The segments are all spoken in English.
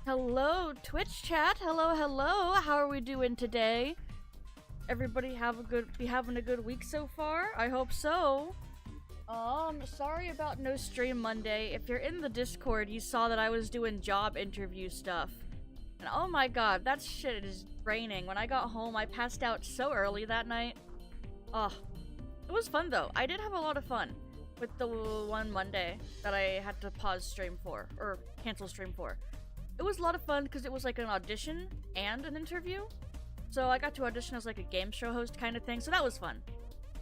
Hello, Twitch chat. Hello, hello. How are we doing today? Everybody be having a good week so far? I hope so. Sorry about no stream Monday. If you're in the Discord, you saw that I was doing job interview stuff. And oh my god, that shit is draining. When I got home, I passed out so early that night. Ugh. It was fun though. I did have a lot of fun with the one Monday that I had to pause stream for, or cancel stream for. It was a lot of fun because it was like an audition and an interview. So I got to audition as like a game show host kind of thing, so that was fun.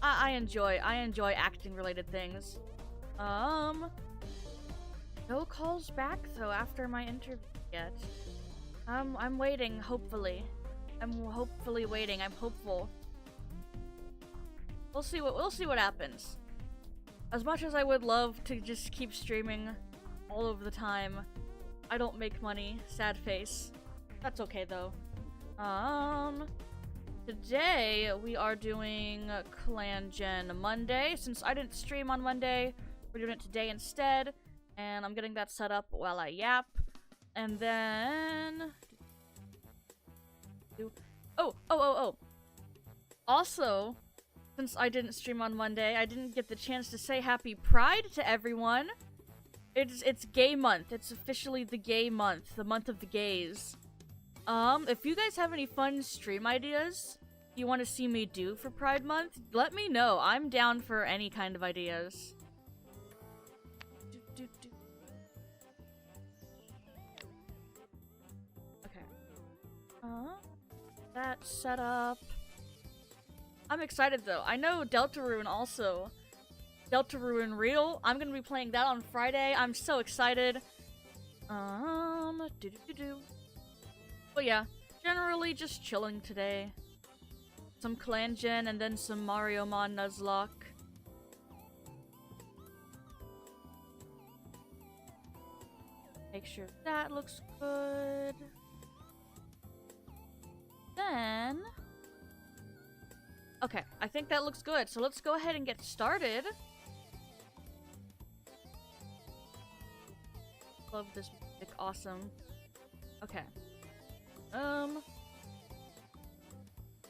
I enjoy acting related things. No calls back though after my interview yet. I'm waiting, hopefully. I'm hopefully waiting, I'm hopeful. We'll see what happens. As much as I would love to just keep streaming all over the time, I don't make money. Sad face. That's okay though. Today we are doing Clangen Monday. Since I didn't stream on Monday, we're doing it today instead. And I'm getting that set up while I yap. And then... Oh. Also, since I didn't stream on Monday, I didn't get the chance to say Happy Pride to everyone. It's gay month. It's officially the gay month. The month of the gays. If you guys have any fun stream ideas you want to see me do for Pride Month, let me know. I'm down for any kind of ideas. Okay. That's set up. I'm excited though. I know Deltarune also. Deltarune Real. I'm gonna be playing that on Friday. I'm so excited. But yeah, generally just chilling today. Some Clangen and then some Mario Mon Nuzlocke. Make sure that looks good. Then... Okay, I think that looks good. So let's go ahead and get started. Love this music. Awesome. Okay.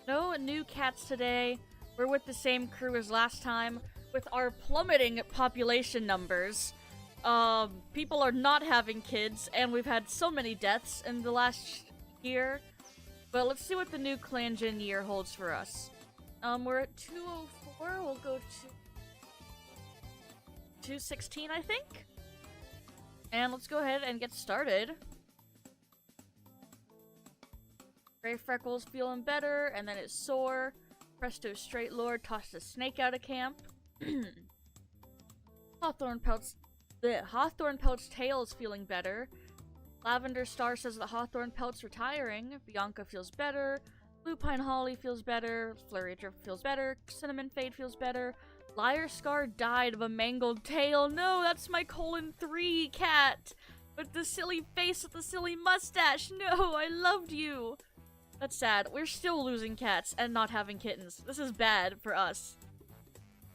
No new cats today. We're with the same crew as last time. With our plummeting population numbers. People are not having kids, and we've had so many deaths in the last year. But let's see what the new Clangen year holds for us. We're at 204. We'll go to 216, I think. And let's go ahead and get started. Gray Freckles feeling better, and then it's sore. Presto Straight Lord tossed a snake out of camp. Hawthorn Pelt's tail is feeling better. Lavender Star says that Hawthorn Pelt's retiring. Bianca feels better. Lupine Holly feels better. Flurry Drift feels better. Cinnamon Fade feels better. Liar Scar died of a mangled tail. No, that's my :3 cat. With the silly face with the silly mustache. No, I loved you. That's sad. We're still losing cats and not having kittens. This is bad for us.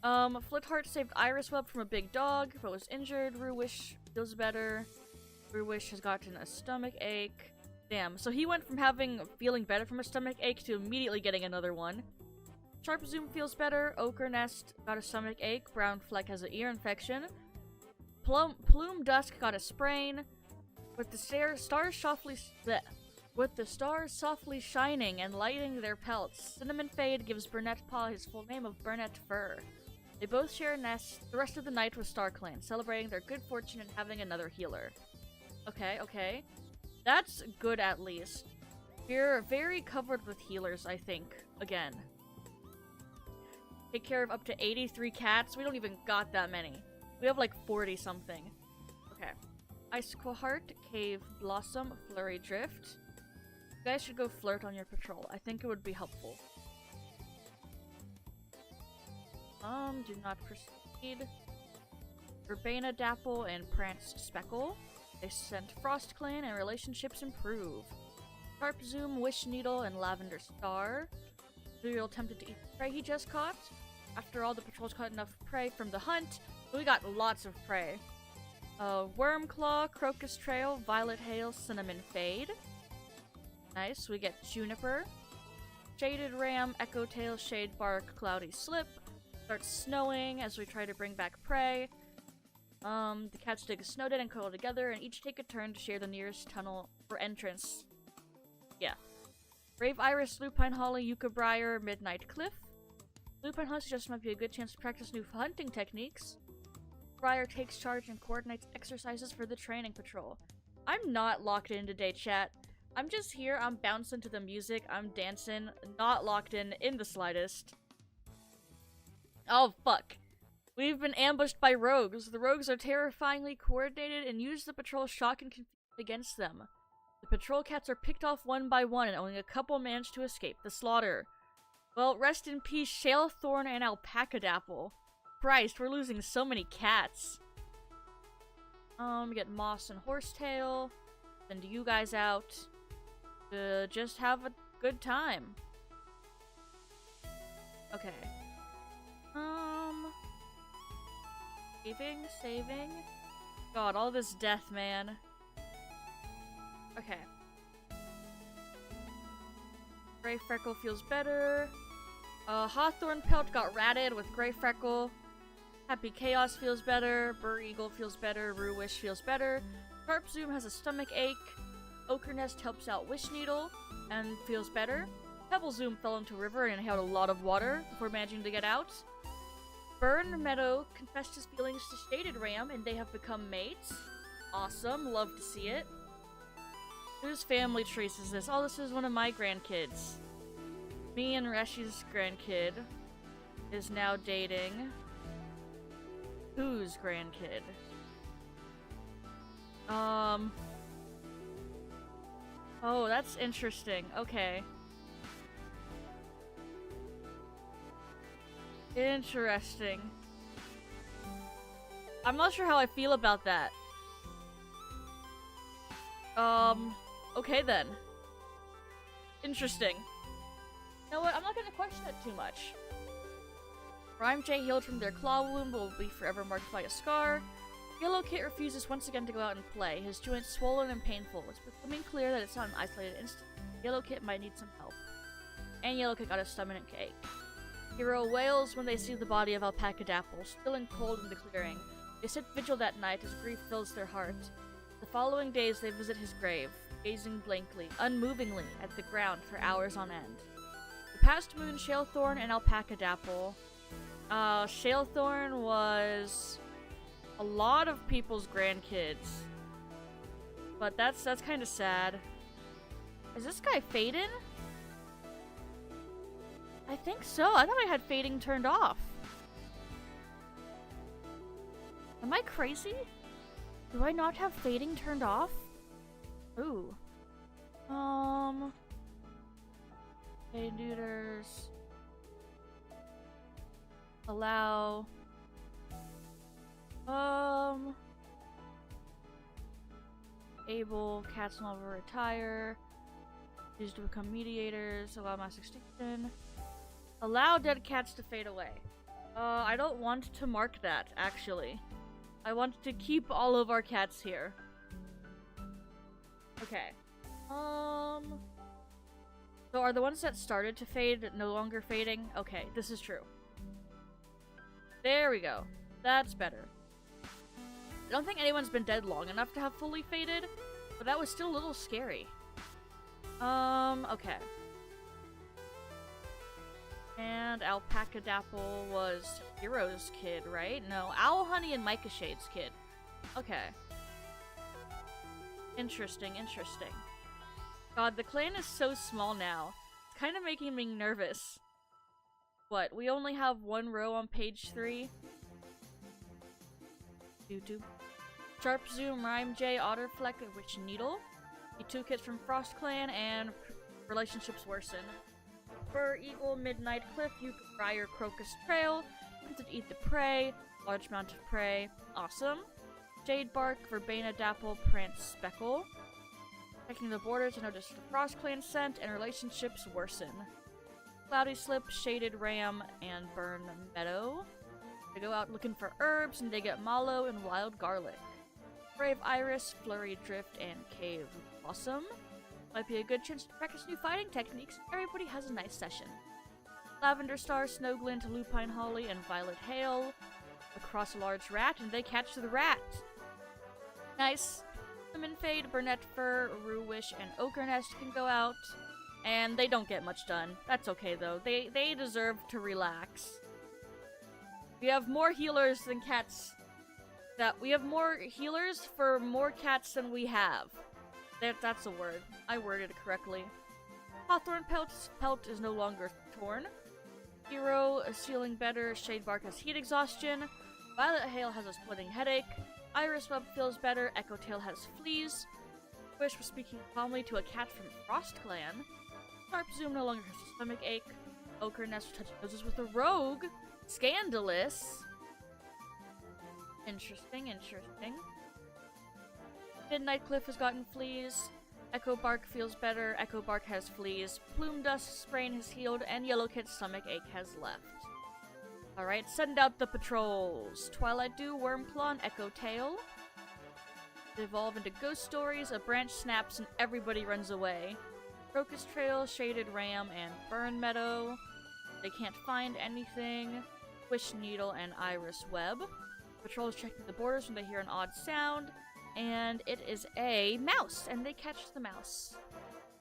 Flitheart saved Iris Web from a big dog, but was injured. Ruwish feels better. Ruwish has gotten a stomach ache. Damn, so he went from feeling better from a stomach ache to immediately getting another one. Sharp Zoom feels better. Ochre Nest got a stomach ache. Brown Fleck has an ear infection. Plume Dusk got a sprain. With the stars softly shining and lighting their pelts, Cinnamon Fade gives Burnett Paw his full name of Burnett Fur. They both share a nest the rest of the night with StarClan, celebrating their good fortune and having another healer. Okay. That's good at least. We're very covered with healers, I think. Again. Take care of up to 83 cats. We don't even got that many. We have like 40 something. Okay. Icicle Heart, Cave Blossom, Flurry Drift. You guys should go flirt on your patrol. I think it would be helpful. Do not proceed. Urbana Dapple and Pranced Speckle. They sent Frost Clan and relationships improve. Sharp Zoom, Wish Needle, and Lavender Star. Zuriel tempted to eat the prey he just caught. After all, the patrols caught enough prey from the hunt, but we got lots of prey. Wormclaw, Crocus Trail, Violet Hail, Cinnamon Fade. Nice. We get Juniper. Shaded Ram, Echo Tail, Shade Bark, Cloudy Slip. Starts snowing as we try to bring back prey. The cats dig a snow den and cuddle together, and each take a turn to share the nearest tunnel for entrance. Yeah. Brave Iris, Lupine Holly, Yucca Briar, Midnight Cliff. Lupine Holly suggests might be a good chance to practice new hunting techniques. Briar takes charge and coordinates exercises for the training patrol. I'm not locked in today, chat. I'm just here, I'm bouncing to the music, I'm dancing, not locked in the slightest. Oh, fuck. We've been ambushed by rogues. The rogues are terrifyingly coordinated and use the patrol shock and confusion against them. The patrol cats are picked off one by one and only a couple manage to escape the slaughter. Well, rest in peace, Shalethorn and Alpacadapple. Christ, we're losing so many cats. We get Moss and Horsetail. Send you guys out to just have a good time. Okay. Saving. God, all this death, man. Okay. Grey Freckle feels better. Hawthorn Pelt got ratted with Grey Freckle. Happy Chaos feels better. Burr Eagle feels better. Rue Wish feels better. Sharp Zoom has a stomach ache. Ochre Nest helps out Wish Needle and feels better. Pebble Zoom fell into a river and inhaled a lot of water before managing to get out. Burn Meadow confessed his feelings to Shaded Ram and they have become mates. Awesome, love to see it. Whose family trees is this? Oh, this is one of my grandkids. Me and Reshi's grandkid is now dating whose grandkid? Oh, that's interesting. Okay. Interesting. I'm not sure how I feel about that. Okay then. Interesting. You know what? I'm not gonna question it too much. Rhyme J healed from their claw wound but will be forever marked by a scar. Yellow Kit refuses once again to go out and play. His joints swollen and painful. It's becoming clear that it's not an isolated incident. Yellow Kit might need some help. And Yellow Kit got a stomach ache. Hero wails when they see the body of Alpacadapple, still and cold in the clearing. They sit vigil that night as grief fills their heart. The following days they visit his grave, gazing blankly, unmovingly, at the ground for hours on end. The past moon, Shalethorn and Alpacadapple. Shalethorn was a lot of people's grandkids. But that's kind of sad. Is this guy Faden? I think so. I thought I had fading turned off. Am I crazy? Do I not have fading turned off? Ooh. Hey, neuters. Allow. Able. Cats no longer retire. Used to become mediators. Allow mass extinction. Allow dead cats to fade away. I don't want to mark that, actually. I want to keep all of our cats here. Okay. So are the ones that started to fade no longer fading? Okay, this is true. There we go. That's better. I don't think anyone's been dead long enough to have fully faded, but that was still a little scary. Okay. And Alpacadapple was Hero's kid, right? No, Owl Honey and Micah Shade's kid. Okay. Interesting, interesting. God, the clan is so small now. It's kind of making me nervous. What, we only have one row on page 3? YouTube. Sharp Zoom, Rhyme J, Otterfleck, Witch Needle. The 2 kids from Frost Clan, and relationships worsen. Burr Eagle, Midnight Cliff, Yucca Briar, Crocus Trail, Tempted to Eat the Prey, Large Amount of Prey, awesome. Jade Bark, Verbena Dapple, Prance Speckle. Checking the border to notice the Frost Clan scent, and relationships worsen. Cloudy Slip, Shaded Ram, and Burn Meadow. They go out looking for herbs, and they get mallow and wild garlic. Brave Iris, Flurry Drift, and Cave Blossom. Might be a good chance to practice new fighting techniques. Everybody has a nice session. Lavender Star, Snowglint, Lupine Holly, and Violet Hail across a large rat, and they catch the rat. Nice. Cinnamon Fade, Burnett Fur, Ruwish, and Ochre Nest can go out, and they don't get much done. That's okay though. They deserve to relax. We have more healers than cats. We have more healers for more cats than we have. That's a word. I worded it correctly. Hawthorn Pelt is no longer torn. Hero is feeling better. Shadebark has heat exhaustion. Violet Hail has a splitting headache. Iris Web feels better. Echo Tail has fleas. Wish was speaking calmly to a cat from Frost Clan. Sharp Zoom no longer has a stomach ache. Ochre Nest touches noses with a rogue. Scandalous. Interesting. Midnight Cliff has gotten fleas. Echo Bark feels better. Echo Bark has fleas. Plume Dust Sprain has healed, and Yellow Kit's stomach ache has left. Alright, send out the patrols. Twilight Dew, Wormclaw, and Echo Tail. They evolve into ghost stories, a branch snaps, and everybody runs away. Crocus Trail, Shaded Ram, and Burn Meadow. They can't find anything. Wish Needle and Iris Web. Patrols checking the borders when they hear an odd sound. And it is a mouse, and they catch the mouse.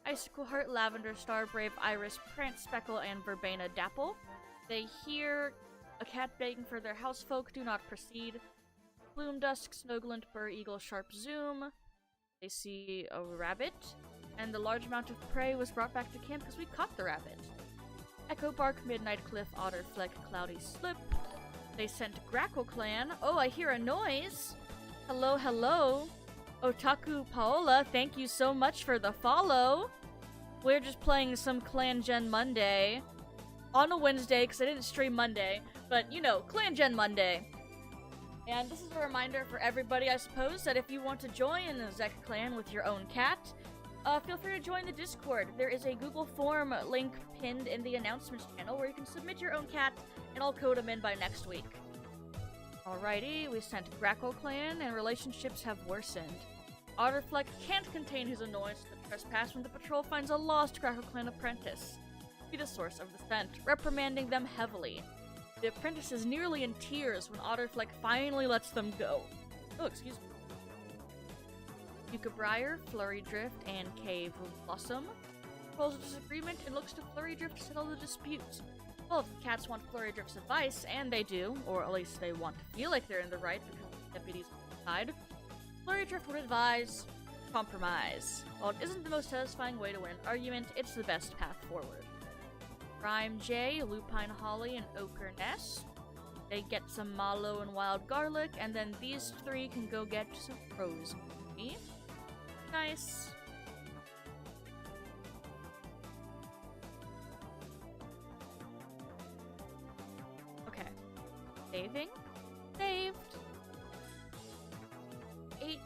Icicle Heart, Lavender Star, Brave Iris, Prance Speckle, and Verbena Dapple. They hear a cat begging for their housefolk, do not proceed. Plume Dusk, Snowglint, Burr Eagle, Sharp Zoom. They see a rabbit, and the large amount of prey was brought back to camp because we caught the rabbit. Echo Bark, Midnight Cliff, Otter Fleck, Cloudy Slip. They sent Grackle Clan. Oh, I hear a noise! Hello, hello. Otaku Paola, thank you so much for the follow. We're just playing some Clangen Monday. On a Wednesday, because I didn't stream Monday. But, you know, Clangen Monday. And this is a reminder for everybody, I suppose, that if you want to join the Zek clan with your own cat, feel free to join the Discord. There is a Google form link pinned in the announcements channel where you can submit your own cat, and I'll code them in by next week. Alrighty, we sent Grackle Clan, and relationships have worsened. Otterfleck can't contain his annoyance at the trespass when the patrol finds a lost Grackle Clan apprentice. Be the source of the scent, reprimanding them heavily. The apprentice is nearly in tears when Otterfleck finally lets them go. Oh, excuse me. Yucca Briar, Flurry Drift, and Cave Blossom. Pulls a disagreement and looks to Flurry Drift to settle the dispute. Well, if the cats want Flurry Drift's advice, and they do, or at least they want to feel like they're in the right because the deputies on the side, Flurry Drift would advise compromise. While it isn't the most satisfying way to win an argument, it's the best path forward. Rhyme J, Lupine Holly, and Ochre Nest. They get some mallow and wild garlic, and then these three can go get some rosemary. Nice. Okay. Saving. Saved. 8.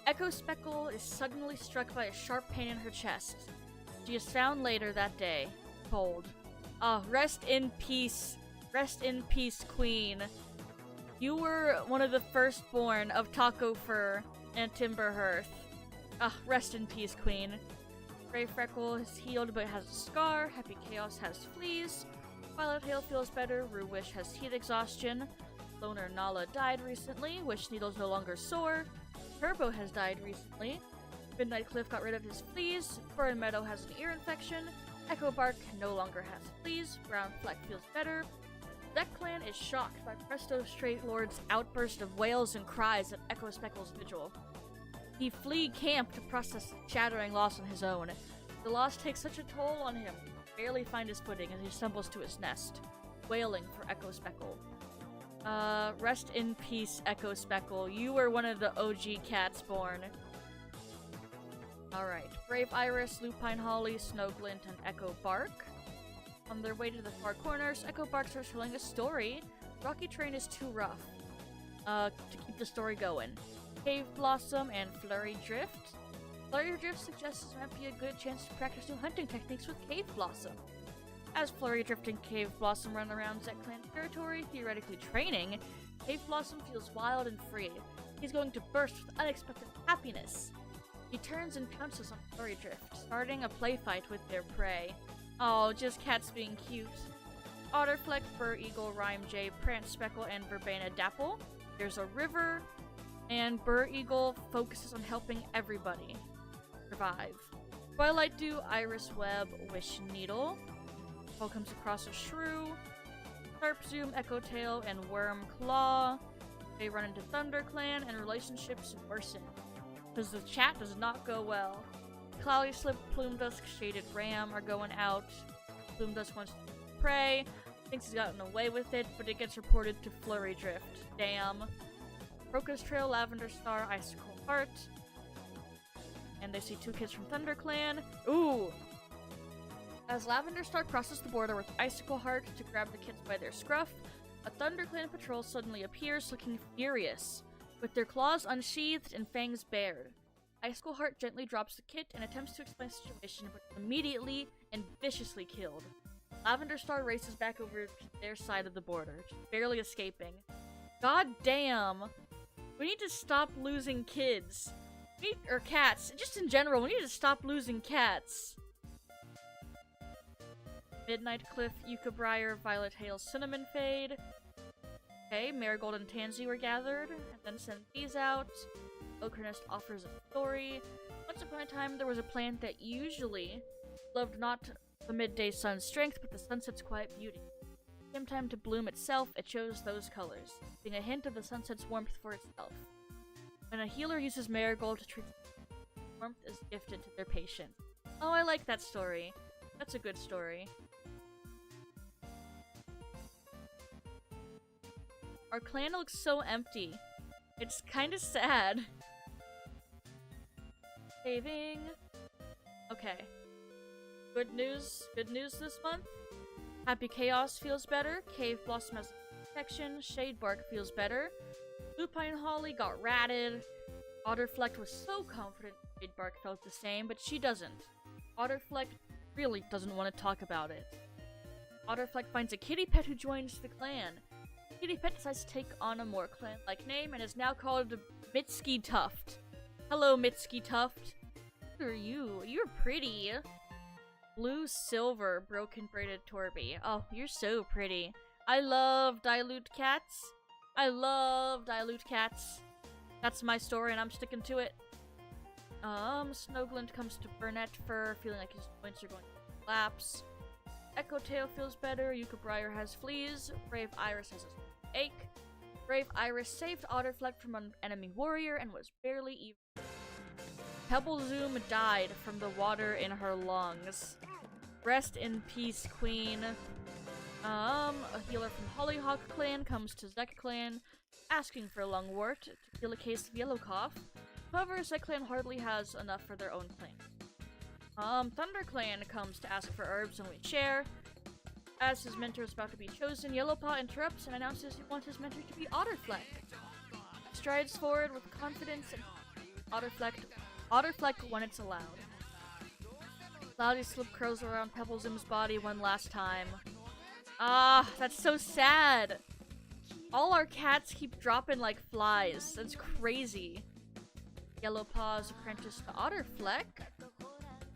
Echo Speckle is suddenly struck by a sharp pain in her chest. She is found later that day. Cold. Ah, rest in peace. Rest in peace, Queen. You were one of the firstborn of Taco Fur and Timberhearth. Ah, rest in peace, Queen. Brave Freckle is healed but has a scar. Happy Chaos has fleas. Violet Hail feels better. Ruwish has heat exhaustion. Loner Nala died recently. Wish Needle's no longer sore. Turbo has died recently. Midnight Cliff got rid of his fleas. Burn Meadow has an ear infection. Echo Bark no longer has fleas. Brown Fleck feels better. Zek Clan is shocked by Presto Straight Lord's outburst of wails and cries at Echo Speckle's vigil. He flee camp to process the shattering loss on his own. The loss takes such a toll on him, he can barely find his footing as he stumbles to his nest, wailing for Echo Speckle. Rest in peace, Echo Speckle. You were one of the OG cats born. Alright, Brave Iris, Lupine Holly, Snowglint, and Echo Bark. On their way to the far corners, Echo Bark starts telling a story. Rocky Train is too rough to keep the story going. Cave Blossom and Flurry Drift. Flurry Drift suggests this might be a good chance to practice new hunting techniques with Cave Blossom. As Flurry Drift and Cave Blossom run around Zek Clan territory, theoretically training, Cave Blossom feels wild and free. He's going to burst with unexpected happiness. He turns and pounces on Flurry Drift, starting a play fight with their prey. Oh, just cats being cute. Otterfleck, Burr Eagle, Rhyme Jay, Prance Speckle, and Verbena Dapple. There's a river, and Burr Eagle focuses on helping everybody survive. Twilight Dew, Iris Web, Wish Needle. Paul comes across a shrew. Sharp Zoom, Echo Tail, and Worm Claw. They run into ThunderClan, and relationships worsen. Because the chat does not go well. Cloudy Slip, Plume Dusk, Shaded Ram are going out. Plume Dusk wants to prey. Thinks he's gotten away with it, but it gets reported to Flurry Drift. Damn. Crocus Trail, Lavender Star, Icicle Heart. And they see 2 kids from ThunderClan. Ooh! As Lavender Star crosses the border with Icicle Heart to grab the kids by their scruff, a ThunderClan patrol suddenly appears, looking furious, with their claws unsheathed and fangs bared. Icicle Heart gently drops the kit and attempts to explain the situation, but is immediately and viciously killed. Lavender Star races back over to their side of the border, barely escaping. God damn! We need to stop losing kids. Or cats. Just in general, we need to stop losing cats. Midnight Cliff, Yucca Briar, Violet Hail, Cinnamon Fade. Okay, Marigold and Tansy were gathered, and then sent these out. Ochre Nest offers a story. Once upon a time, there was a plant that usually loved not the midday sun's strength, but the sunset's quiet beauty. It came time to bloom itself, it chose those colors, being a hint of the sunset's warmth for itself. When a healer uses Marigold to treat warmth is gifted to their patient. Oh, I like that story. That's a good story. Our clan looks so empty. It's kind of sad. Saving. Okay. Good news this month. Happy Chaos feels better. Cave Blossom has protection. Shade Bark feels better. Lupine Holly got ratted. Otterfleck was so confident Shade Bark felt the same, but she doesn't. Otterfleck really doesn't want to talk about it. Otterfleck finds a kitty pet who joins the clan. Kitty pet decides to take on a more clan-like name and is now called Mitski Tuft. Hello, Mitski Tuft. Who are you? You're pretty. Blue Silver Broken Braided Torby. Oh, you're so pretty. I love dilute cats. I love dilute cats. That's my story and I'm sticking to it. Snowglint comes to Burnett Fur, feeling like his joints are going to collapse. Echo Tail feels better. Yucca Briar has fleas. Brave Iris has a ache. Brave Iris saved Otterfleck from an enemy warrior and was barely even. Pebble Zoom died from the water in her lungs. Rest in peace, Queen. A healer from Hollyhock Clan comes to Zek Clan, asking for Lungwort to heal a case of yellow cough. However, Zek Clan hardly has enough for their own clan. Thunder Clan comes to ask for herbs and we share. As his mentor is about to be chosen, Yellowpaw interrupts and announces he wants his mentor to be Otterfleck. Strides forward with confidence and Otterfleck when it's allowed. Cloudy Slip curls around Pebblezim's body one last time. Ah, that's so sad. All our cats keep dropping like flies. That's crazy. Yellowpaw's apprenticed to Otterfleck.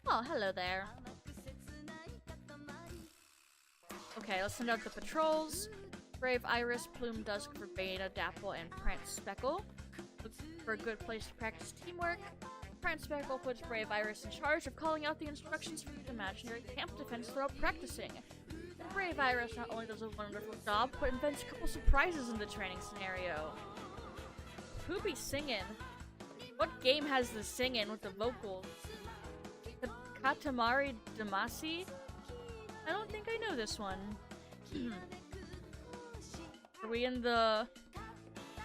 Oh, hello there. Okay, let's send out the patrols. Brave Iris, Plume Dusk, Verbena, Dapple, and Prance Speckle. Look for a good place to practice teamwork. Prance Speckle puts Brave Iris in charge of calling out the instructions for his imaginary camp defense throughout practicing. Brave Iris not only does a wonderful job, but invents a couple surprises in the training scenario. Who be singing? What game has the singing with the vocals? Katamari Damacy? I don't think I know this one. Are we in the...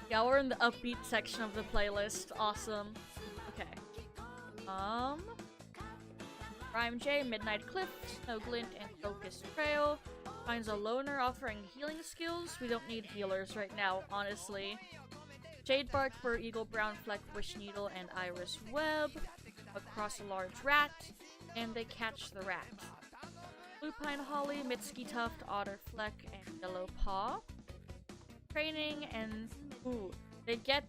Yeah, we're in the upbeat section of the playlist. Awesome. Okay. Rhyme J, Midnight Cliff, Snowglint, and Focus Trail. Finds a loner offering healing skills. We don't need healers right now, honestly. Jade Bark, Burr Eagle, Brown Fleck, Wish Needle, and Iris Web. Across a large rat, and they catch the rat. Lupine Holly, Mitski Tuft, Otterfleck, and Yellowpaw. Training, and ooh, they get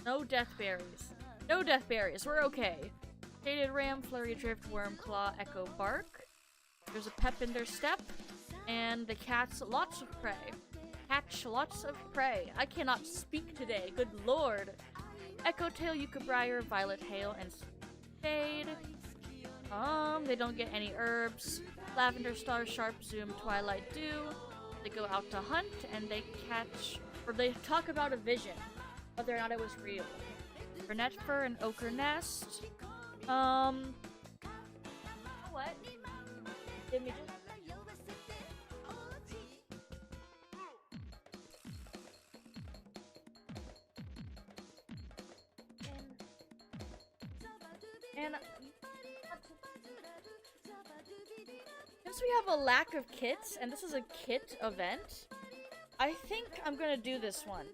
No death berries. No death berries. We're okay. Shaded Ram, Flurry Drift, Wormclaw, Echo Bark. There's a pep in their step. And the cats, lots of prey. Catch lots of prey. I cannot speak today. Good lord. Echo Tail, Yucca Briar, Violet Hail, and Fade. They don't get any herbs. Lavender Star, Sharp Zoom, Twilight Dew. They go out to hunt and they catch, or they talk about a vision, whether or not it was real. Brunette Fur and Ochre Nest. What? Give me just. And since we have a lack of kits, and this is a kit event, I think I'm gonna do this one.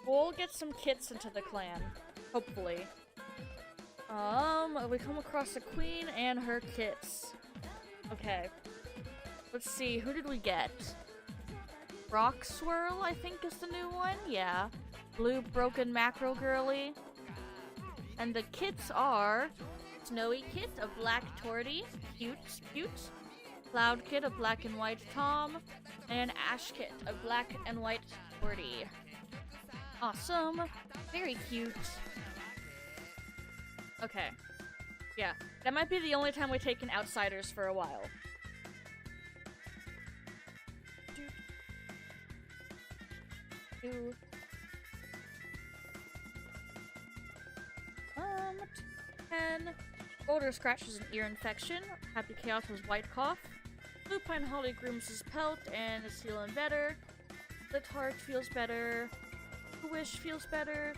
We'll get some kits into the clan, hopefully. We come across the queen and her kits. Okay. Let's see, who did we get? Rock Swirl, I think is the new one? Yeah. Blue Broken Macro Girly. And the kits are Snowy Kit, a black Torty, cute. Cloud Kit, a black and white Tom, and Ash Kit, a black and white Torty. Awesome. Very cute. Okay. Yeah, that might be the only time we take in outsiders for a while. Two. 10. Boulder Scratch is an ear infection. Happy Chaos was white cough. Lupine Holly grooms his pelt and is feeling better. Lit Heart feels better. Wish feels better.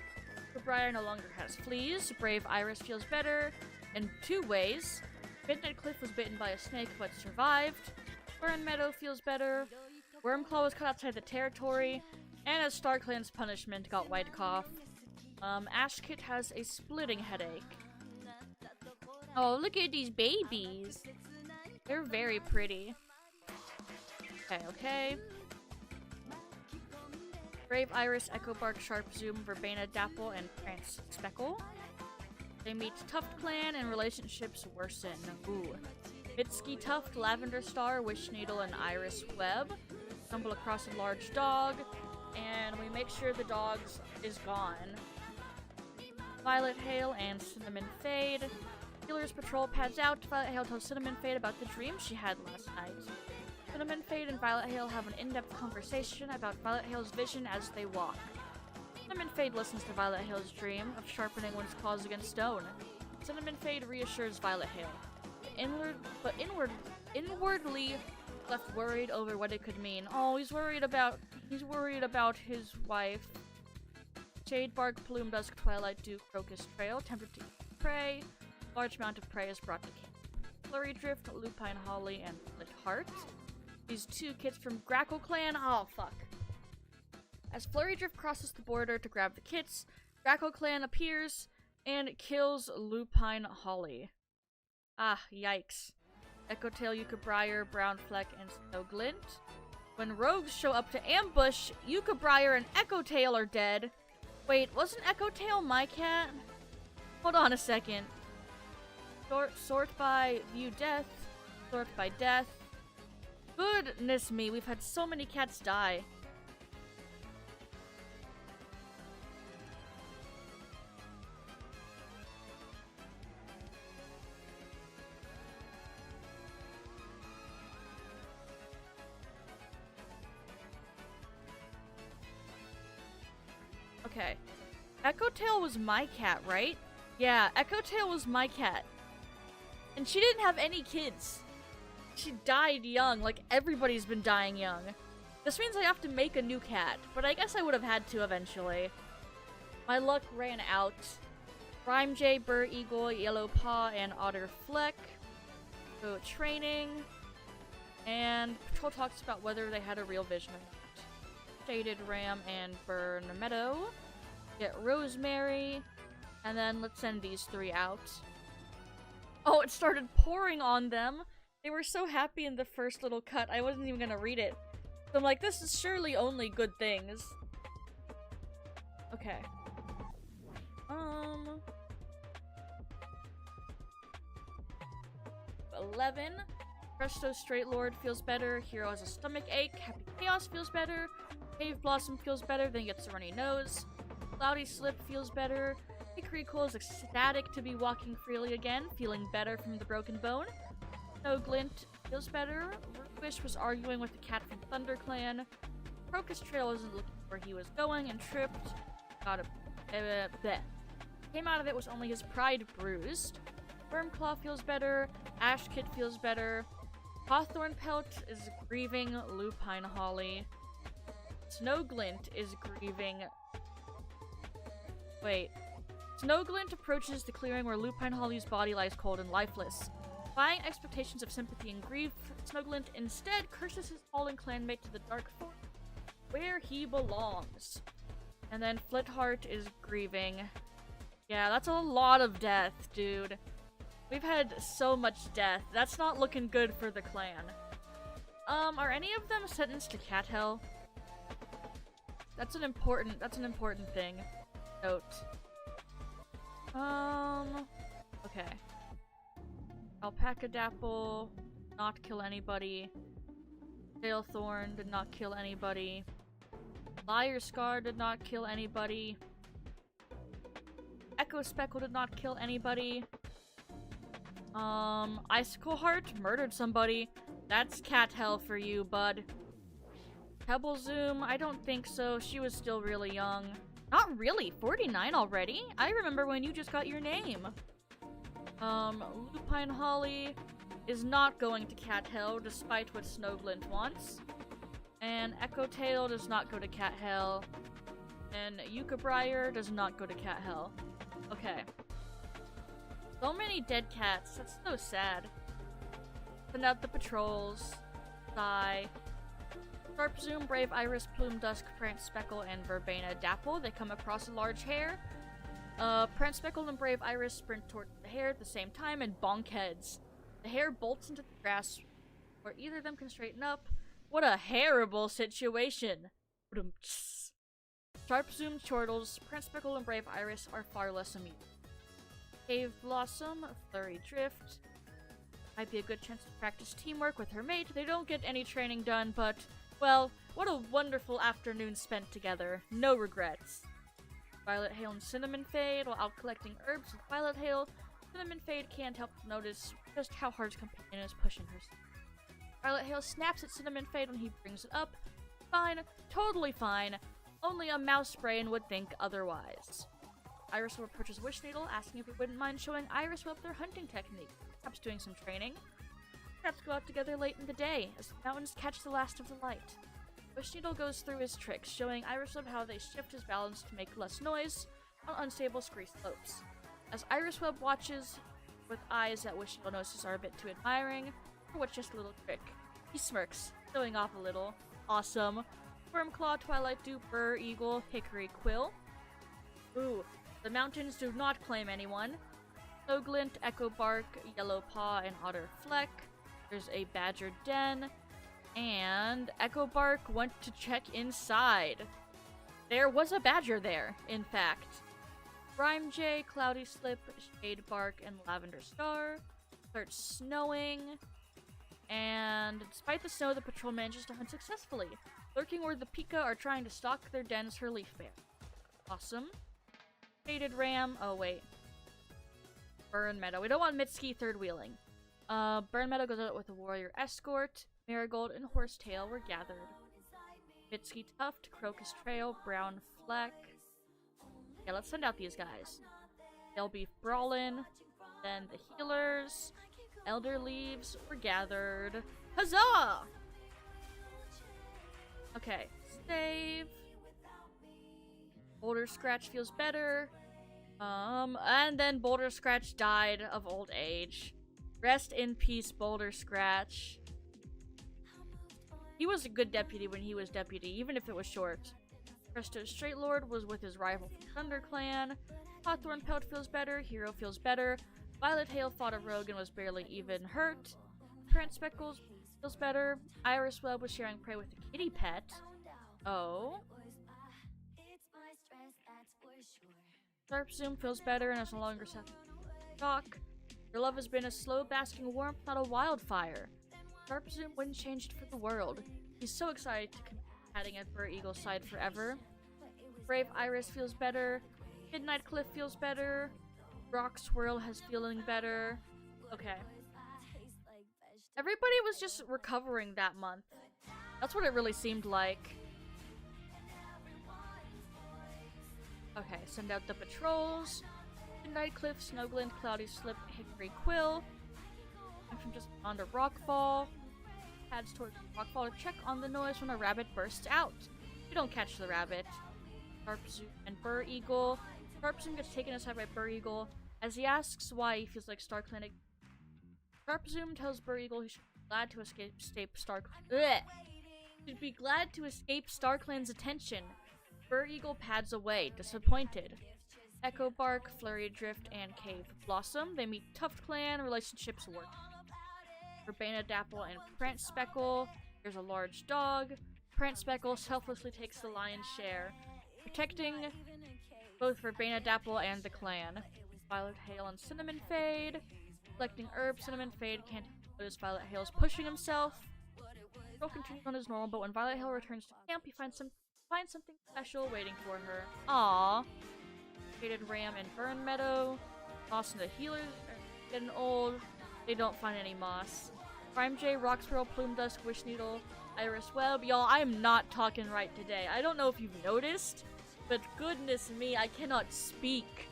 Briar no longer has fleas. Brave Iris feels better in 2 ways. Midnight Cliff was bitten by a snake but survived. Burn Meadow feels better. Wormclaw was cut outside the territory. And as Star Clan's punishment, got white cough. Ash Kit has a splitting headache. Oh, look at these babies. They're very pretty. Okay. Brave Iris, Echo Bark, Sharp Zoom, Verbena Dapple, and Prance Speckle. They meet Tuft Clan and relationships worsen. Ooh. Mitski Tuft, Lavender Star, Wish Needle, and Iris Web. Stumble across a large dog, and we make sure the dog is gone. Violet Hail and Cinnamon Fade. Healer's patrol pads out. Violet Hail tells Cinnamon Fade about the dream she had last night. Cinnamon Fade and Violet Hail have an in-depth conversation about Violet Hail's vision as they walk. Cinnamon Fade listens to Violet Hail's dream of sharpening one's claws against stone. Cinnamon Fade reassures Violet Hail, but inwardly left worried over what it could mean. Oh, he's worried about his wife. Shade Bark, Plume Dusk, Twilight Dew, Crocus Trail, tempted to prey. Large amount of prey is brought to camp. Flurry Drift, Lupine Holly, and Lit Heart. These 2 kits from Grackle Clan. Oh, fuck. As Flurry Drift crosses the border to grab the kits, Grackle Clan appears and kills Lupine Holly. Ah, yikes. Echo Tail, Yucca Briar, Brown Fleck, and Snow Glint. When rogues show up to ambush, Yucca Briar and Echo Tail are dead. Wait, wasn't Echo Tail my cat? Hold on a second. Sort by view death. Sort by death. Goodness me, we've had so many cats die. Okay. Echo Tail was my cat, right? Yeah, Echo Tail was my cat. And she didn't have any kids. She died young, like everybody's been dying young. This means I have to make a new cat, but I guess I would have had to eventually. My luck ran out. Rhyme Jay, Burr Eagle, Yellow Paw, and Otter Fleck. Go training. And Patrol talks about whether they had a real vision or not. Shaded Ram and Burn Meadow. Get Rosemary. And then let's send these 3 out. Oh, it started pouring on them. They were so happy in the first little cut, I wasn't even gonna read it. So I'm like, this is surely only good things. Okay. 11. Presto Straight Lord feels better. Hero has a stomach ache. Happy Chaos feels better. Cave Blossom feels better, then gets a runny nose. Cloudy Slip feels better. Hickory Coal is ecstatic to be walking freely again, feeling better from the broken bone. Snow Glint feels better. Wish was arguing with the cat from Thunder Clan. Crocus Trail isn't looking where he was going and tripped. Got a bleh. Came out of it was only his pride bruised. Wormclaw feels better. Ash Kid feels better. Hawthorn Pelt is grieving Lupine Holly. Snowglint is grieving... Wait. Snowglint approaches the clearing where Lupine Holly's body lies cold and lifeless. Defying expectations of sympathy and grief, Snowglint instead curses his fallen clanmate to the Dark Forest, where he belongs. And then Flitheart is grieving. Yeah, that's a lot of death, dude. We've had so much death. That's not looking good for the clan. Are any of them sentenced to cat hell? That's an important thing. Note. Okay. Alpaca Dapple, not kill anybody. Sailthorn did not kill anybody. Liar Scar did not kill anybody. Echo Speckle did not kill anybody. Icicle Heart murdered somebody. That's cat hell for you, bud. Pebble Zoom, I don't think so. She was still really young. Not really, 49 already? I remember when you just got your name. Lupine Holly is not going to cat hell, despite what Snowglint wants. And Echo Tail does not go to cat hell. And Yucca Briar does not go to cat hell. Okay. So many dead cats. That's so sad. Send out the patrols. Sigh. Sharp Zoom, Brave Iris, Plume Dusk, Prance Speckle, and Verbena Dapple. They come across a large hare. Prance Speckle and Brave Iris sprint toward the hare at the same time and bonk heads. The hare bolts into the grass where either of them can straighten up. What a terrible situation. Sharp Zoom chortles, Prance Speckle and Brave Iris are far less immune. Cave Blossom, Flurry Drift. Might be a good chance to practice teamwork with her mate. They don't get any training done, but, well, what a wonderful afternoon spent together. No regrets. Violet Hail and Cinnamon Fade. While out collecting herbs with Violet Hail, Cinnamon Fade can't help but notice just how hard his companion is pushing herself. Violet Hail snaps at Cinnamon Fade when he brings it up. Fine, totally fine. Only a mouse brain would think otherwise. Irisweb approaches Wish Needle, asking if he wouldn't mind showing Irisweb their hunting technique, perhaps doing some training. Perhaps go out together late in the day, as the mountains catch the last of the light. Wish Needle goes through his tricks, showing Irisweb how they shift his balance to make less noise on unstable scree slopes. As Irisweb watches with eyes that Wish Needle notices are a bit too admiring, for what's just a little trick. He smirks, showing off a little. Awesome. Wormclaw, Twilight Dew, Burr, Eagle, Hickory Quill. Ooh, the mountains do not claim anyone. Snowglint, Echo Bark, Yellow Paw, and Otter Fleck. There's a Badger Den. And Echo Bark went to check inside. There was a badger there, in fact. Rhyme Jay, Cloudy Slip, Shade Bark, and Lavender Star. Starts snowing. And despite the snow, the patrol manages to hunt successfully. Lurking where the Pika are trying to stalk their dens her leaf bear. Awesome. Faded Ram. Oh, wait. Burn Meadow. We don't want Mitski third wheeling. Burn Meadow goes out with a warrior escort. Marigold and Horsetail were gathered. Mitski Tuft, Crocus Trail, Brown Fleck. Yeah, let's send out these guys. They'll be Brawlin. Then the healers. Elder Leaves were gathered. Huzzah! Okay, save. Boulder Scratch feels better. And then Boulder Scratch died of old age. Rest in peace, Boulder Scratch. He was a good deputy when he was deputy, even if it was short. Presto Straight Lord was with his rival from Thunder Clan. Hawthorn Pelt feels better. Hero feels better. Violet Hail fought a rogue and was barely even hurt. Prance Speckles feels better. Irisweb was sharing prey with a kitty pet. Oh. Sharp Zoom feels better and is no longer suffering shock. Your love has been a slow basking warmth, not a wildfire. Sharp Zoom wouldn't change it for the world. He's so excited to continue chatting at Bur Eagle's side forever. Brave Iris feels better. Midnight Cliff feels better. Rock Swirl has feeling better. Okay. Everybody was just recovering that month. That's what it really seemed like. Okay, send out the patrols. Midnight Cliff, Snowglint, Cloudy Slip, Hickory Quill. And from just on to Rockfall. Heads towards Rockfall to check on the noise when a rabbit bursts out. You don't catch the rabbit. Sharp Zoom and Bur Eagle. Sharp Zoom gets taken aside by Bur Eagle as he asks why he feels like StarClan. Sharp Zoom tells Bur Eagle he should be glad to escape StarClan's attention. Bur Eagle pads away, disappointed. Echo Bark, Flurry Drift, and Cave Blossom. They meet Tuft Clan, relationships work. Verbena Dapple and Prance Speckle. There's a large dog. Prance Speckle selflessly takes the lion's share, protecting both Verbena Dapple and the clan. Violet Hale and Cinnamon Fade. Collecting herbs, Cinnamon Fade can't notice Violet Hale's pushing himself. Patrol continues on his normal, but when Violet Hale returns to camp, he finds something special waiting for her. Aww. Faded Ram and Burn Meadow. Moss and the healers are getting old. They don't find any moss. Prime J, Rock Swirl, Plume Dusk, Wish Needle, Iris Web. Y'all, I am not talking right today. I don't know if you've noticed, but goodness me, I cannot speak.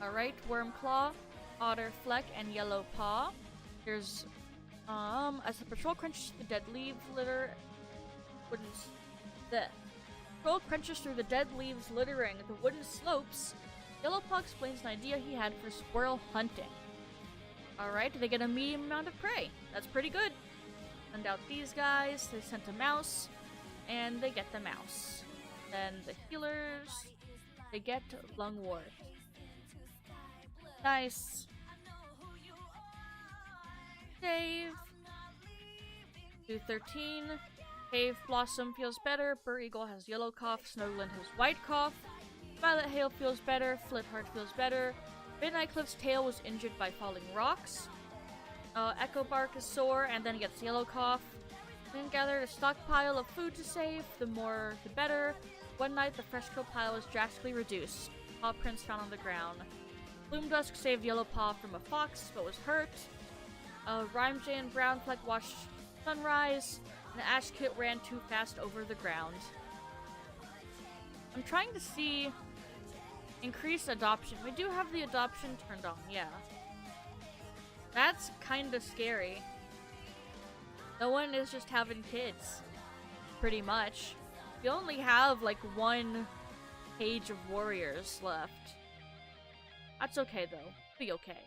Alright, Wormclaw, Otter Fleck, and Yellow Paw. There's, as the patrol crunches the dead leaves litter, the patrol crunches through the dead leaves littering the wooden slopes, Yellow Paw explains an idea he had for squirrel hunting. Alright, they get a medium amount of prey. That's pretty good. Send out these guys, they sent a mouse, and they get the mouse. Then the healers, they get Lungwort. Nice. Save. Do 13. Cave Blossom feels better. Bur Eagle has yellow cough. Snowglint has white cough. Violet Hale feels better. Flitheart feels better. Midnight Cliff's tail was injured by falling rocks. Echo Bark is sore and then gets yellow cough. Then gathered a stockpile of food to save. The more, the better. One night, the fresco pile was drastically reduced. Paw prints found on the ground. Plume Dusk saved Yellow Paw from a fox, but was hurt. Rhyme J and Brown Fleck watched sunrise. And Ash Kit ran too fast over the ground. I'm trying to see increase adoption. We do have the adoption turned on, yeah. That's kind of scary. No one is just having kids, pretty much. We only have like one page of warriors left. That's okay though. Be okay.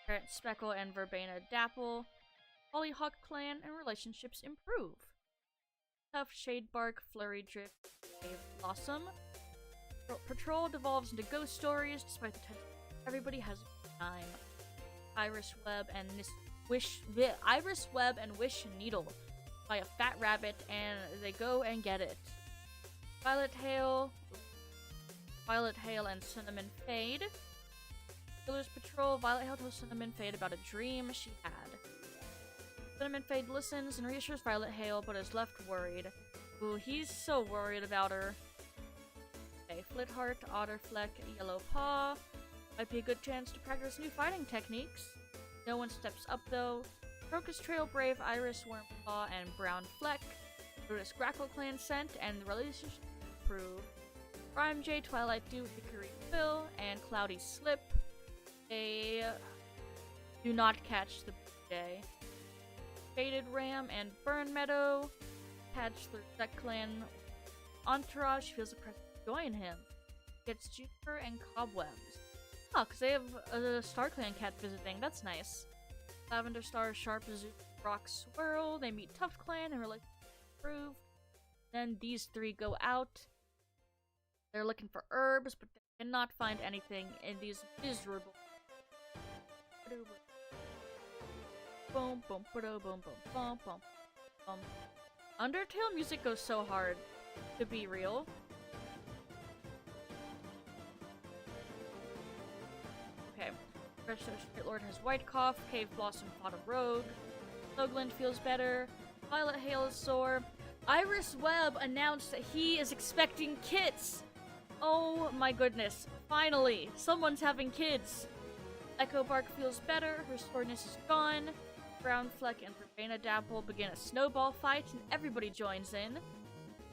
Parrot Speckle and Verbena Dapple. Hollyhock Clan and relationships improve. Tough Shadebark, Flurry Drift, Cave Blossom. Patrol devolves into ghost stories despite the tension. Everybody has time. Iris Web and Wish Needle by a fat rabbit, and they go and get it. Violet Hale and Cinnamon Fade. Killers Patrol. Violet Hale tells Cinnamon Fade about a dream she had. Cinnamon Fade listens and reassures Violet Hale, but is left worried. Ooh, he's so worried about her. Okay, Flitheart, Otter Fleck, Yellow Paw. Might be a good chance to practice new fighting techniques. No one steps up though. Crocus Trail, Brave, Iris, Wormclaw, and Brown Fleck. Notice Grackle Clan sent, and the relationships improve. Rhyme J, Twilight Dew, Hickory Quill, and Cloudy Slip. They do not catch the J. Faded Ram and Burn Meadow. Patch through Duck Clan entourage feels a presence to join him. Gets Juniper and Cobwebs. Oh, because they have a StarClan cat visiting. That's nice. Lavender Star, Sharp Zoo, Rock Swirl. They meet Tuft Clan and relationships improve. Then these three go out. They're looking for herbs, but they cannot find anything in these miserable. Boom, boom, boom, boom, boom, boom, boom, boom. Undertale music goes so hard to be real. Okay. Straight Lord has white cough. Cave Blossom fought a rogue. Snowglint feels better. Violet Hale is sore. Iris Webb announced that he is expecting kids. Oh my goodness. Finally, someone's having kids. Echo Bark feels better. Her soreness is gone. Brown Fleck and Verbena Dapple begin a snowball fight, and everybody joins in.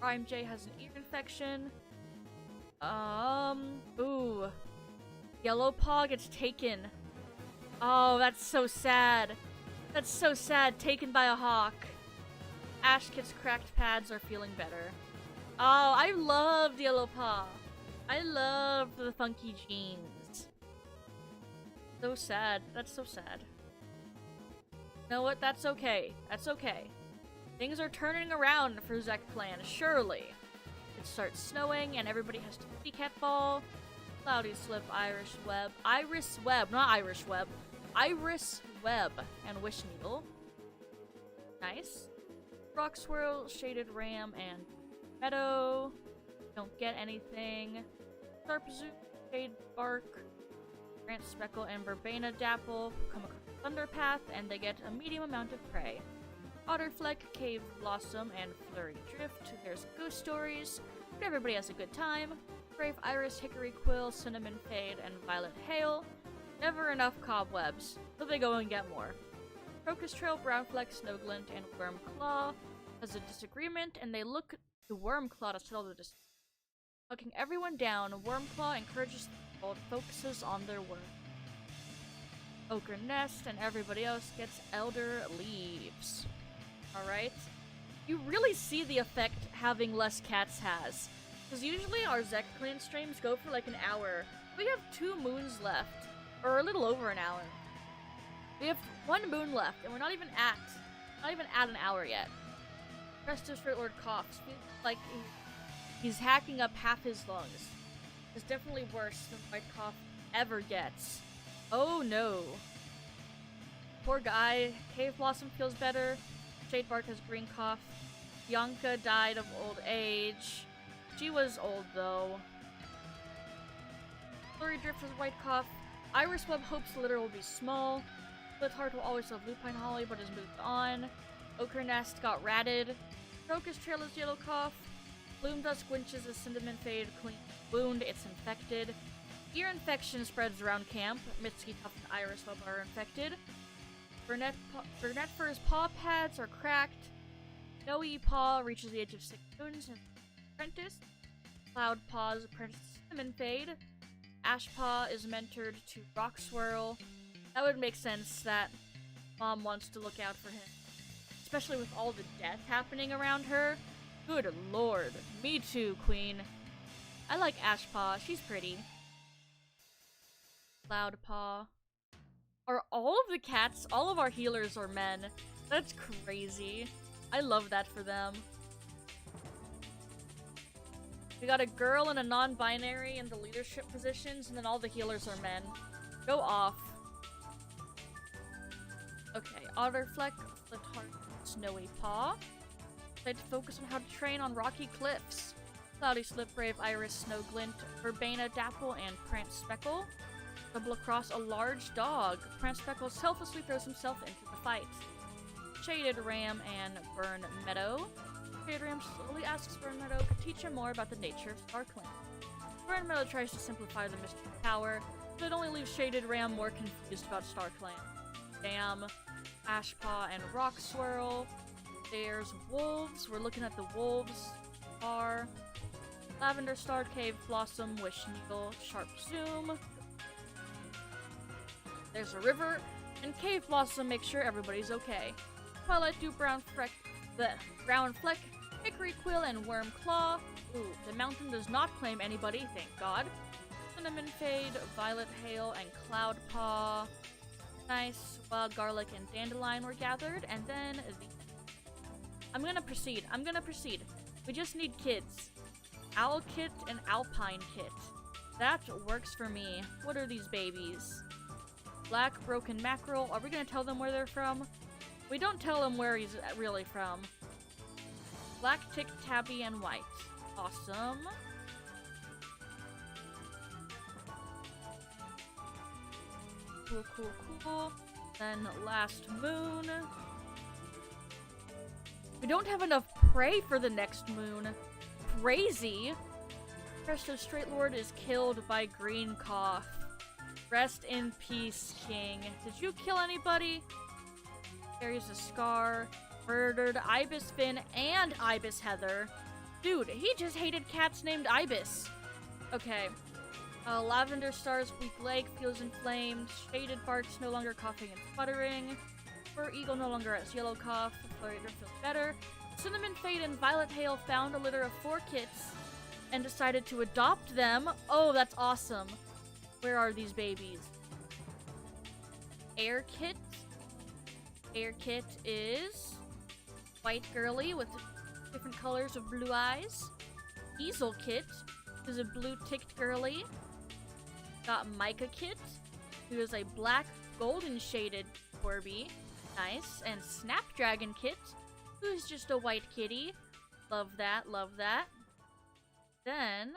Rhyme J has an ear infection. Ooh. Yellow Paw gets taken. Oh, that's so sad. That's so sad. Taken by a hawk. Ash Kit's cracked pads are feeling better. Oh, I loved Yellow Paw. I loved the funky jeans. So sad. That's so sad. You know what? That's okay. That's okay. Things are turning around for Zek Clan, surely. It starts snowing and everybody has to be cat ball. Cloudy Slip, Iris Web, not Irish Web. Iris Web and Wish Needle. Nice. Rock Swirl, Shaded Ram, and Meadow. Don't get anything. Sharp Zoom, Shade Bark, Grant Speckle, and Verbena Dapple come across Thunderpath, and they get a medium amount of prey. Otterfleck, Cave Blossom, and Flurry Drift. There's Ghost Stories, but everybody has a good time. Brave Iris, Hickory Quill, Cinnamon Fade, and Violet Hail. Never enough cobwebs, so they go and get more. Crocus Trail, Brownfleck, Snowglint, and Wormclaw has a disagreement, and they look to Wormclaw to settle the dispute. Locking everyone down, Wormclaw encourages the world, focuses on their work. Ochre Nest and everybody else gets Elder Leaves. Alright? You really see the effect having less cats has. Because usually our Zek Clan streams go for like an hour. We have 2 moons left. Or a little over an hour. We have 1 moon left, and we're not even at an hour yet. Presto Straight Lord coughs. Feels like he's hacking up half his lungs. It's definitely worse than White Cough ever gets. Oh no. Poor guy. Cave Blossom feels better. Shade Bark has green cough. Bianca died of old age. She was old though. Flurry Drift has white cough. Iris Web hopes the litter will be small. Slitheart will always love Lupine Holly but has moved on. Ochre Nest got ratted. Crocus Trail is yellow cough. Bloom Dusk Winches is cinnamon fade clean wound. It's infected. Ear infection spreads around camp. Mitski Tuft and Iris Web are infected. Burnett Fur's paw pads are cracked. Snowy Paw reaches the age of 6 moons and apprentice. Cloud Paw's apprentice Cinnamon Fade. Ash Paw is mentored to Rock Swirl. That would make sense that Mom wants to look out for him. Especially with all the death happening around her. Good lord. Me too, Queen. I like Ash Paw. She's pretty. Cloud Paw. Are all of the cats, all of our healers are men? That's crazy. I love that for them. We got a girl and a non-binary in the leadership positions, and then all the healers are men. Go off. Okay, Otterfleck, Slitheart, Snowy Paw. Decide to focus on how to train on rocky cliffs. Cloudy Slip, Brave Iris, Snowglint, Verbena Dapple, and Prance Speckle stumble across a large dog. Prance Speckle selflessly throws himself into the fight. Shaded Ram and Burn Meadow. Shaded Ram slowly asks Burn Meadow to teach him more about the nature of StarClan. Burn Meadow tries to simplify the mystery of power, but it only leaves Shaded Ram more confused about StarClan. Damn. Ashpaw and Rock Swirl. There's wolves. We're looking at the wolves. Are Lavender Star, Cave Blossom, Wish Needle, Sharp Zoom. There's a river, and Cave Blossom makes sure everybody's okay. Twilight Dew, Brown Fleck, Hickory Quill, and Wormclaw. Ooh, the mountain does not claim anybody, thank God. Cinnamon Fade, Violet Hail, and Cloud Paw. Nice. Wild Garlic and Dandelion were gathered, and then I'm gonna proceed. We just need kids. Owl Kit and Alpine Kit. That works for me. What are these babies? Black Broken Mackerel. Are we gonna tell them where they're from? We don't tell him where he's really from. Black Tick, Tabby, and White. Awesome. Cool, cool, cool. Then last moon. We don't have enough prey for the next moon. Crazy. Presto Straight Lord is killed by Green Cough. Rest in peace, King. Did you kill anybody? Carries a scar. Murdered Ibis Finn and Ibis Heather. Dude, he just hated cats named Ibis. Okay. Lavender Star's weak leg feels inflamed. Shaded Bark's no longer coughing and sputtering. Fur Eagle no longer has yellow cough. Floriator feels better. Cinnamon Fade and Violet Hail found a litter of 4 kits and decided to adopt them. Oh, that's awesome. Where are these babies? Air Kit. Air Kit is white girly with different colors of blue eyes. Easel Kit is a blue ticked girly. Got Micah Kit, who is a black golden shaded Corby. Nice. And Snapdragon Kit, who's just a white kitty. Love that, love that. Then,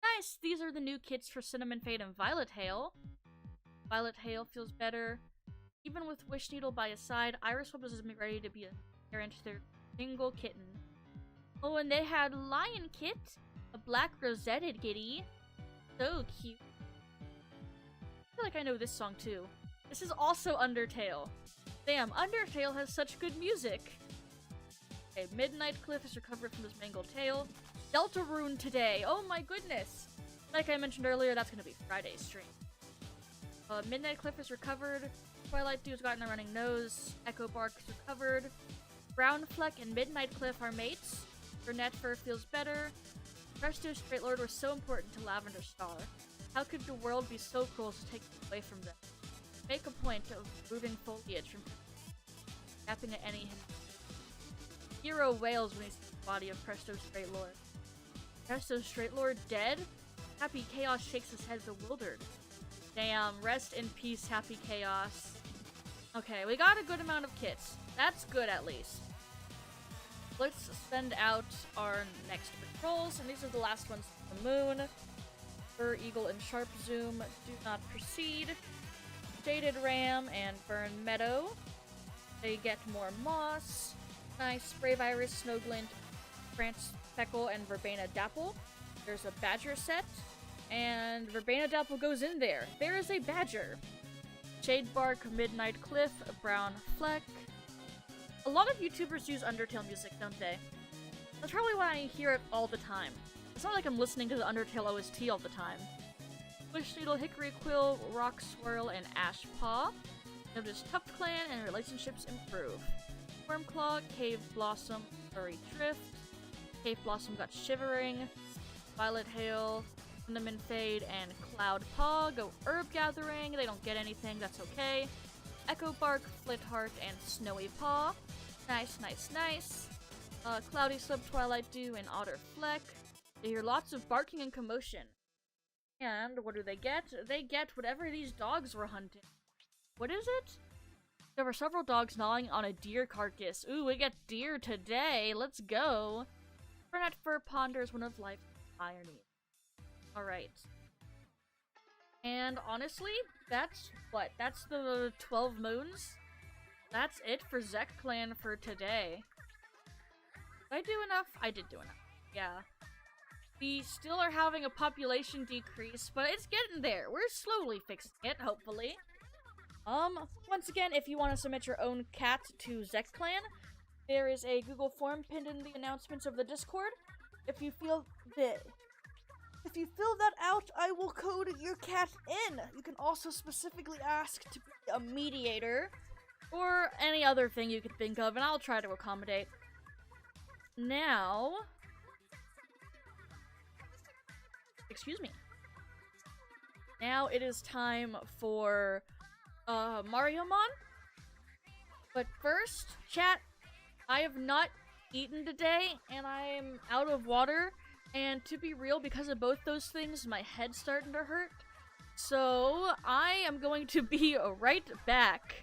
nice! These are the new kits for Cinnamon Fade and Violet Hail. Violet Hail feels better. Even with Wish Needle by his side, Iris Web is ready to be a parent to their single kitten. Oh, and they had Lion Kit, a black rosetted kitty. So cute. I feel like I know this song too. This is also Undertale. Damn, Undertale has such good music. Okay, Midnight Cliff is recovered from his mangled tail. Deltarune today. Oh my goodness. Like I mentioned earlier, that's gonna be Friday's stream. Midnight Cliff is recovered. Twilight Dew's gotten a running nose. Echo Bark is recovered. Brown Fleck and Midnight Cliff are mates. Brunette Fur feels better. Presto Straight Lord was so important to Lavender Star. How could the world be so cruel to take them away from them? Make a point of moving foliage from tapping at any hero wails when he sees the body of Presto Straight Lord. Presto Straight Lord dead? Happy Chaos shakes his head bewildered. Damn, rest in peace, Happy Chaos. Okay, we got a good amount of kits. That's good, at least. Let's send out our next patrols, and these are the last ones from the moon. Fur Eagle and Sharp Zoom do not proceed. Jaded Ram and Burn Meadow. They get more moss. Nice. Brave Iris, Snowglint, France Speckle, and Verbena Dapple. There's a Badger set, and Verbena Dapple goes in there. There is a Badger. Shade Bark, Midnight Cliff, Brown Fleck. A lot of YouTubers use Undertale music, don't they? That's probably why I hear it all the time. It's not like I'm listening to the Undertale OST all the time. Wish Needle, Hickory Quill, Rock Swirl, and Ash Paw. Notice Tuft Clan and relationships improve. Wormclaw, Cave Blossom, Furry Drift. Cave Blossom got Shivering. Violet Hail, Cinnamon Fade, and Cloud Paw go Herb Gathering. They don't get anything, that's okay. Echo Bark, Flitheart, and Snowy Paw. Nice, nice, nice. Cloudy Slip, Twilight Dew, and Otter Fleck. They hear lots of barking and commotion. And what do they get? They get whatever these dogs were hunting. What is it? There were several dogs gnawing on a deer carcass. Ooh, we get deer today. Let's go. Burnett Fur ponders one of life's ironies. Alright. And honestly, that's what? That's the 12 moons? That's it for Zek Clan for today. Did I do enough? I did do enough. Yeah. We still are having a population decrease, but it's getting there. We're slowly fixing it, hopefully. Once again, if you want to submit your own cat to Zek Clan, there is a Google form pinned in the announcements of the Discord. If you fill that out, I will code your cat in. You can also specifically ask to be a mediator, or any other thing you can think of, and I'll try to accommodate. Now... Excuse me. Now it is time for Mariomon. But first, chat, I have not eaten today, and I am out of water. And to be real, because of both those things, my head's starting to hurt. So I am going to be right back.